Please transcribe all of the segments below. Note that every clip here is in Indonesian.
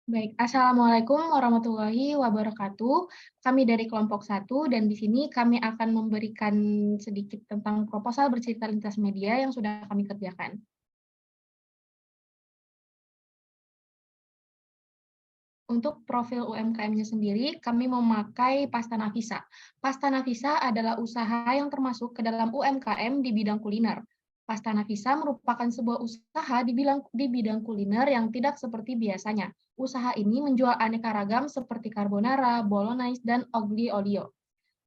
Baik, Assalamualaikum warahmatullahi wabarakatuh. Kami dari kelompok satu dan di sini kami akan memberikan sedikit tentang proposal bercerita lintas media yang sudah kami kerjakan. Untuk profil UMKM-nya sendiri, kami memakai Pasta Nafisa. Pasta Nafisa adalah usaha yang termasuk ke dalam UMKM di bidang kuliner. Pasta Nafisa merupakan sebuah usaha di bidang kuliner yang tidak seperti biasanya. Usaha ini menjual aneka ragam seperti carbonara, bolognese, dan ogli olio.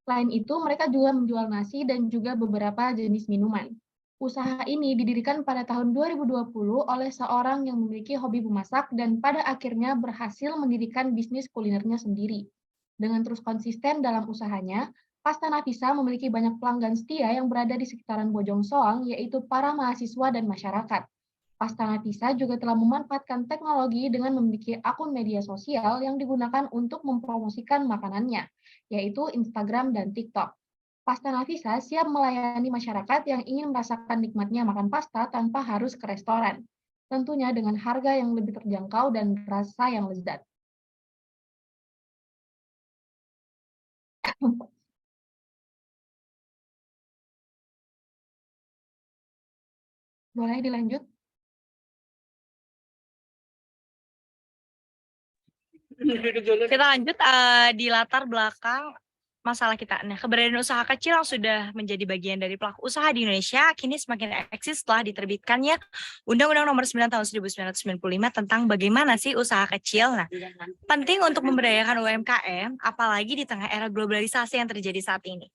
Selain itu, mereka juga menjual nasi dan juga beberapa jenis minuman. Usaha ini didirikan pada tahun 2020 oleh seorang yang memiliki hobi memasak dan pada akhirnya berhasil mendirikan bisnis kulinernya sendiri. Dengan terus konsisten dalam usahanya, Pasta Nafisa memiliki banyak pelanggan setia yang berada di sekitaran Bojong Soang, yaitu para mahasiswa dan masyarakat. Pasta Nafisa juga telah memanfaatkan teknologi dengan memiliki akun media sosial yang digunakan untuk mempromosikan makanannya, yaitu Instagram dan TikTok. Pasta Nafisa siap melayani masyarakat yang ingin merasakan nikmatnya makan pasta tanpa harus ke restoran. Tentunya dengan harga yang lebih terjangkau dan rasa yang lezat. Boleh dilanjut? Kita lanjut di latar belakang masalah kita. Nah, keberadaan usaha kecil yang sudah menjadi bagian dari pelaku usaha di Indonesia kini semakin eksis setelah diterbitkannya Undang-Undang Nomor 9 Tahun 1995 tentang bagaimana sih usaha kecil. Nah, penting untuk memberdayakan UMKM, apalagi di tengah era globalisasi yang terjadi saat ini.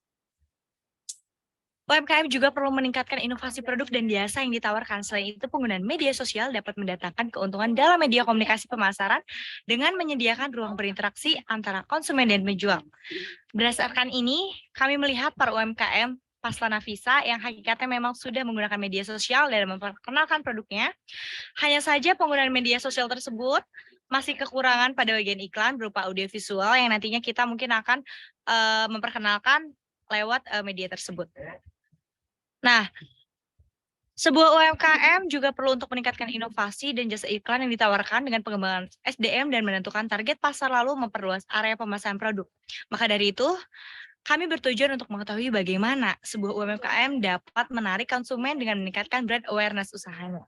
UMKM juga perlu meningkatkan inovasi produk dan jasa yang ditawarkan. Selain itu, penggunaan media sosial dapat mendatangkan keuntungan dalam media komunikasi pemasaran dengan menyediakan ruang berinteraksi antara konsumen dan penjual. Berdasarkan ini, kami melihat para UMKM Pasta Nafisa yang hakikatnya memang sudah menggunakan media sosial dalam memperkenalkan produknya. Hanya saja penggunaan media sosial tersebut masih kekurangan pada bagian iklan berupa audiovisual yang nantinya kita mungkin akan memperkenalkan lewat media tersebut. Nah, sebuah UMKM juga perlu untuk meningkatkan inovasi dan jasa iklan yang ditawarkan dengan pengembangan SDM dan menentukan target pasar lalu memperluas area pemasaran produk. Maka dari itu, kami bertujuan untuk mengetahui bagaimana sebuah UMKM dapat menarik konsumen dengan meningkatkan brand awareness usahanya.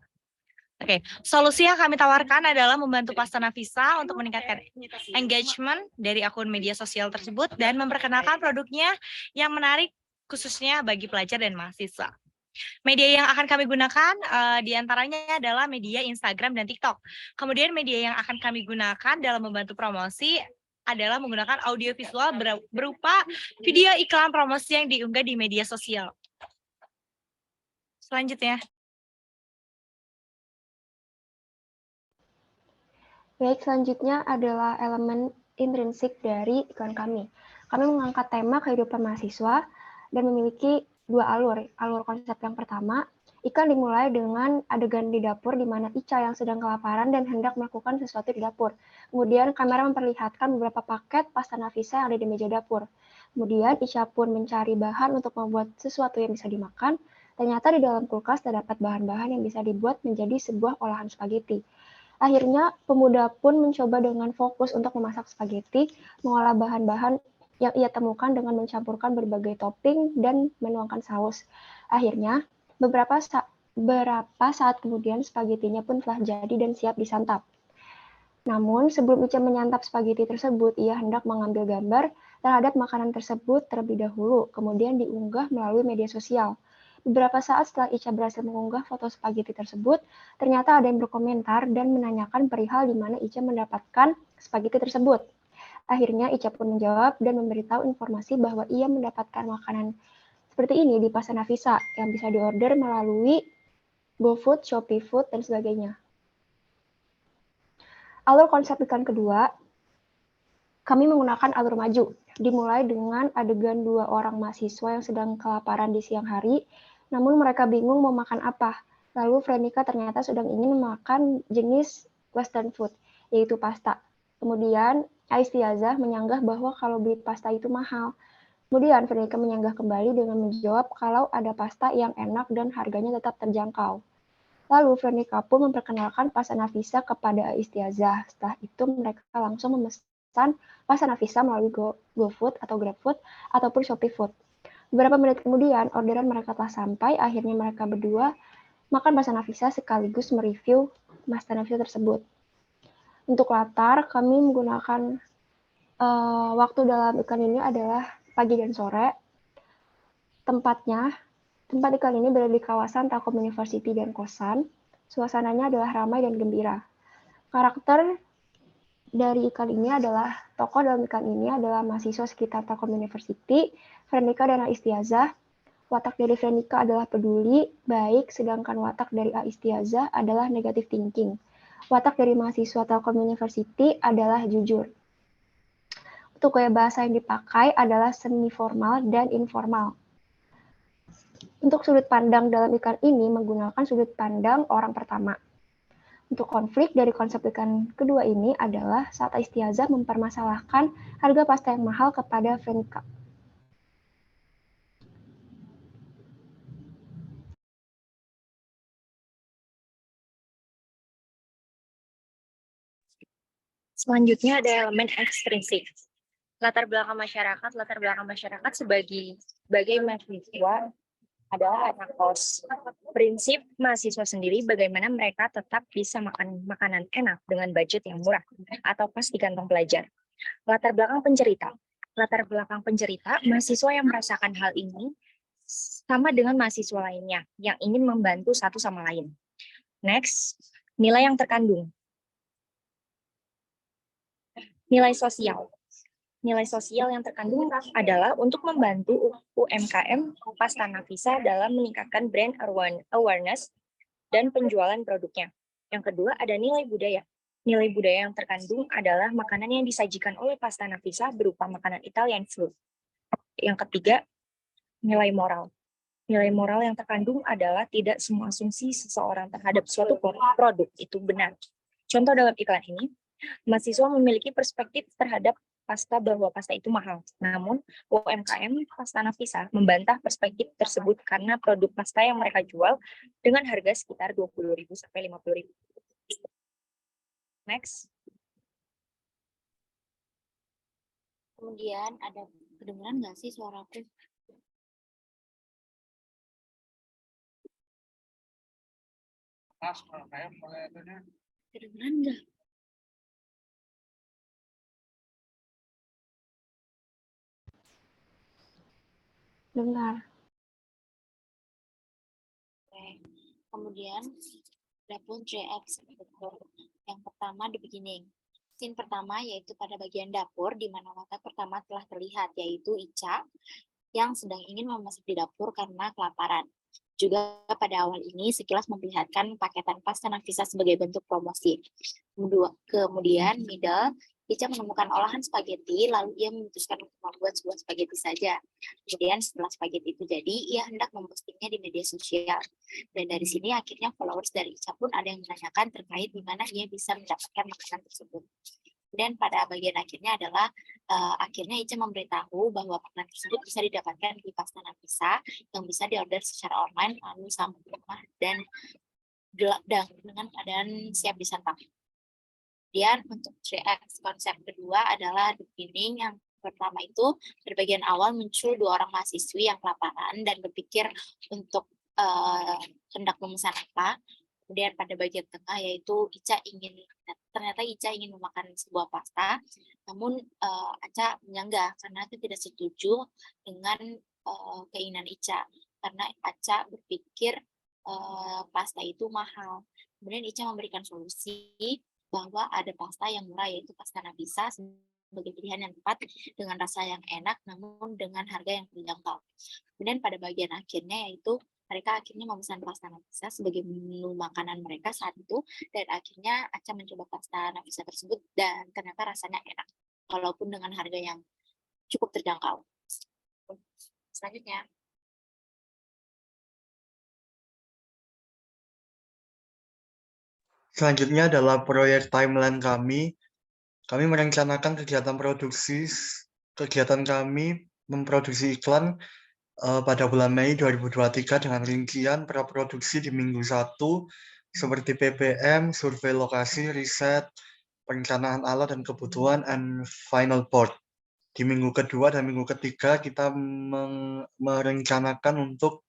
Oke, solusi yang kami tawarkan adalah membantu Pasta Nafisa untuk meningkatkan engagement dari akun media sosial tersebut dan memperkenalkan produknya yang menarik khususnya bagi pelajar dan mahasiswa. Media yang akan kami gunakan diantaranya adalah media Instagram dan TikTok. Kemudian media yang akan kami gunakan dalam membantu promosi adalah menggunakan audio visual berupa video iklan promosi yang diunggah di media sosial. Selanjutnya. Baik, selanjutnya adalah elemen intrinsik dari iklan kami. Kami mengangkat tema kehidupan mahasiswa dan memiliki dua alur. Alur konsep yang pertama, iklan dimulai dengan adegan di dapur di mana Ica yang sedang kelaparan dan hendak melakukan sesuatu di dapur. Kemudian kamera memperlihatkan beberapa paket pasta Nafisa yang ada di meja dapur. Kemudian Ica pun mencari bahan untuk membuat sesuatu yang bisa dimakan. Ternyata di dalam kulkas terdapat bahan-bahan yang bisa dibuat menjadi sebuah olahan spaghetti. Akhirnya, pemuda pun mencoba dengan fokus untuk memasak spaghetti, mengolah bahan-bahan yang ia temukan dengan mencampurkan berbagai topping dan menuangkan saus. Akhirnya, beberapa saat kemudian spagettinya pun telah jadi dan siap disantap. Namun, sebelum Ica menyantap spaghetti tersebut, ia hendak mengambil gambar terhadap makanan tersebut terlebih dahulu, kemudian diunggah melalui media sosial. Beberapa saat setelah Ica berhasil mengunggah foto spaghetti tersebut, ternyata ada yang berkomentar dan menanyakan perihal di mana Ica mendapatkan spaghetti tersebut. Akhirnya Ica pun menjawab dan memberitahu informasi bahwa ia mendapatkan makanan seperti ini di Pasta Nafisa yang bisa diorder melalui GoFood, Shopee Food, dan sebagainya. Alur konsep iklan kedua, kami menggunakan alur maju, dimulai dengan adegan dua orang mahasiswa yang sedang kelaparan di siang hari, namun mereka bingung mau makan apa. Lalu Frenika ternyata sedang ingin makan jenis western food, yaitu pasta. Kemudian Aistiazah menyanggah bahwa kalau beli pasta itu mahal. Kemudian Frenika menyanggah kembali dengan menjawab kalau ada pasta yang enak dan harganya tetap terjangkau. Lalu Veronica pun memperkenalkan pasta Nafisa kepada Istiazah. Setelah itu mereka langsung memesan pasta Nafisa melalui GoFood atau GrabFood ataupun Shopee Food. Beberapa menit kemudian orderan mereka telah sampai. Akhirnya mereka berdua makan pasta Nafisa sekaligus mereview pasta Nafisa tersebut. Untuk latar, kami menggunakan waktu dalam iklan ini adalah pagi dan sore. Tempat iklan ini berada di kawasan Telkom University dan kosan. Suasananya adalah ramai dan gembira. Karakter dari iklan ini adalah, tokoh dalam iklan ini adalah mahasiswa sekitar Telkom University, Veronica dan Istiazah. Watak dari Veronica adalah peduli, baik, sedangkan watak dari Istiazah adalah negative thinking. Watak dari mahasiswa Telkom University adalah jujur. Untuk gaya bahasa yang dipakai adalah semi formal dan informal. Untuk sudut pandang dalam iklan ini menggunakan sudut pandang orang pertama. Untuk konflik dari konsep iklan kedua ini adalah saat Istiazah mempermasalahkan harga pasta yang mahal kepada Veronica. Selanjutnya ada elemen ekstrinsik. Latar belakang masyarakat sebagai mahasiswa adalah anak kos. Prinsip mahasiswa sendiri bagaimana mereka tetap bisa makan makanan enak dengan budget yang murah atau pas di kantong pelajar. Latar belakang pencerita, mahasiswa yang merasakan hal ini sama dengan mahasiswa lainnya yang ingin membantu satu sama lain. Next, nilai yang terkandung. Nilai sosial. Nilai sosial yang terkandung adalah untuk membantu UMKM Pasta Nafisa dalam meningkatkan brand awareness dan penjualan produknya. Yang kedua ada nilai budaya. Nilai budaya yang terkandung adalah makanan yang disajikan oleh Pasta Nafisa berupa makanan Italian food. Yang ketiga, nilai moral. Nilai moral yang terkandung adalah tidak semua asumsi seseorang terhadap suatu produk itu benar. Contoh dalam iklan ini, mahasiswa memiliki perspektif terhadap pasta bahwa pasta itu mahal. Namun, UMKM Pasta Nafisa membantah perspektif tersebut karena produk pasta yang mereka jual dengan harga sekitar 20.000 sampai 50.000. Next. Kemudian ada kedengeran nggak sih suaraku? Kedengeran nggak? Dengar. Oke. Kemudian ada pun 3X. Yang pertama the beginning. Scene pertama yaitu pada bagian dapur di mana watak pertama telah terlihat, yaitu Ica yang sedang ingin memasak di dapur karena kelaparan. Juga pada awal ini sekilas memperlihatkan paketan pasta Nafisa sebagai bentuk promosi. Kemudian middle, Ica menemukan olahan spaghetti, lalu ia memutuskan untuk membuat sebuah spaghetti saja. Kemudian setelah spaghetti itu jadi, ia hendak mempostingnya di media sosial. Dan dari sini akhirnya followers dari Ica pun ada yang menanyakan terkait di mana ia bisa mendapatkan makanan tersebut. Dan pada bagian akhirnya adalah akhirnya Ica memberitahu bahwa makanan tersebut bisa didapatkan di Pasta Nafisa yang bisa diorder secara online lalu sampai ke rumah dan dengan keadaan siap disantap. Kemudian untuk 3X konsep kedua adalah the beginning. Yang pertama itu pada bagian awal muncul dua orang mahasiswi yang kelaparan dan berpikir untuk hendak memesan apa. Kemudian pada bagian tengah yaitu ternyata Ica ingin memakan sebuah pasta, namun Aca menyanggah karena itu tidak setuju dengan keinginan Ica karena Aca berpikir pasta itu mahal. Kemudian Ica memberikan solusi bahwa ada pasta yang murah yaitu Pasta Nafisa sebagai pilihan yang tepat dengan rasa yang enak namun dengan harga yang terjangkau. Kemudian pada bagian akhirnya yaitu mereka akhirnya memesan Pasta Nafisa sebagai menu makanan mereka saat itu, dan akhirnya Aca mencoba Pasta Nafisa tersebut dan ternyata rasanya enak walaupun dengan harga yang cukup terjangkau. Selanjutnya Selanjutnya adalah proyek timeline kami. Kami merencanakan kegiatan kami memproduksi iklan pada bulan Mei 2023 dengan rincian praproduksi di minggu 1, seperti PPM, survei lokasi, riset, perencanaan alat dan kebutuhan, and final board. Di minggu kedua dan minggu ketiga kita merencanakan untuk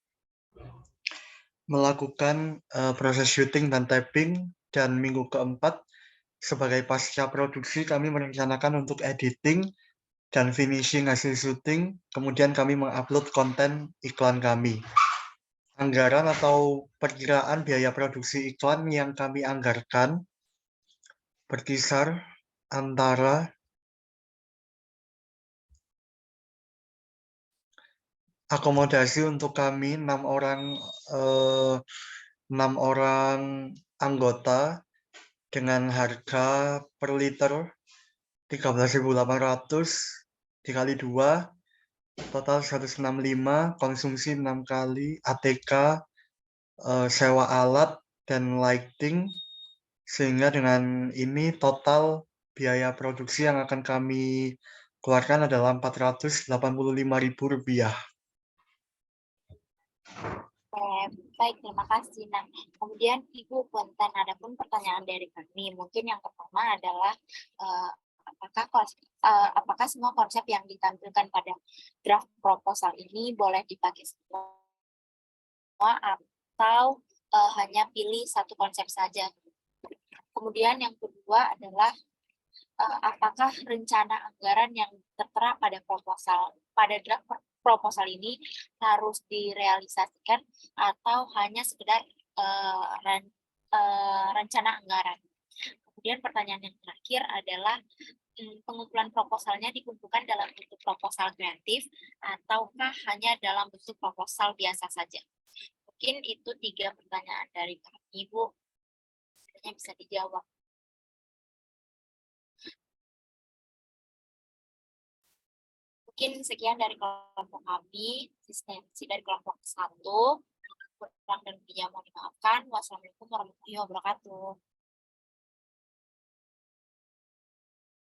melakukan proses syuting dan tapping, dan minggu keempat sebagai pasca produksi kami merencanakan untuk editing dan finishing hasil syuting, kemudian kami mengupload konten iklan kami. Anggaran atau perkiraan biaya produksi iklan yang kami anggarkan berkisar antara akomodasi untuk kami 6 orang anggota dengan harga per liter 13.800 dikali 2, total 165, konsumsi 6 kali, ATK, sewa alat dan lighting, sehingga dengan ini total biaya produksi yang akan kami keluarkan adalah Rp485.000. Baik, terima kasih. Nah, kemudian Ibu Punten, ada pun pertanyaan dari kami. Mungkin yang pertama adalah apakah semua konsep yang ditampilkan pada draft proposal ini boleh dipakai semua atau hanya pilih satu konsep saja? Kemudian yang kedua adalah apakah rencana anggaran yang tertera pada draft proposal ini harus direalisasikan atau hanya sekedar rencana anggaran. Kemudian pertanyaan yang terakhir adalah pengumpulan proposalnya dikumpulkan dalam bentuk proposal kreatif ataukah hanya dalam bentuk proposal biasa saja. Mungkin itu 3 pertanyaan dari kami, Ibu. Sebenarnya bisa dijawab. Mungkin sekian dari kelompok kami, asistensi dari kelompok 1. Kurang dan lebihnya mohon dimaafkan. Wassalamualaikum warahmatullahi wabarakatuh.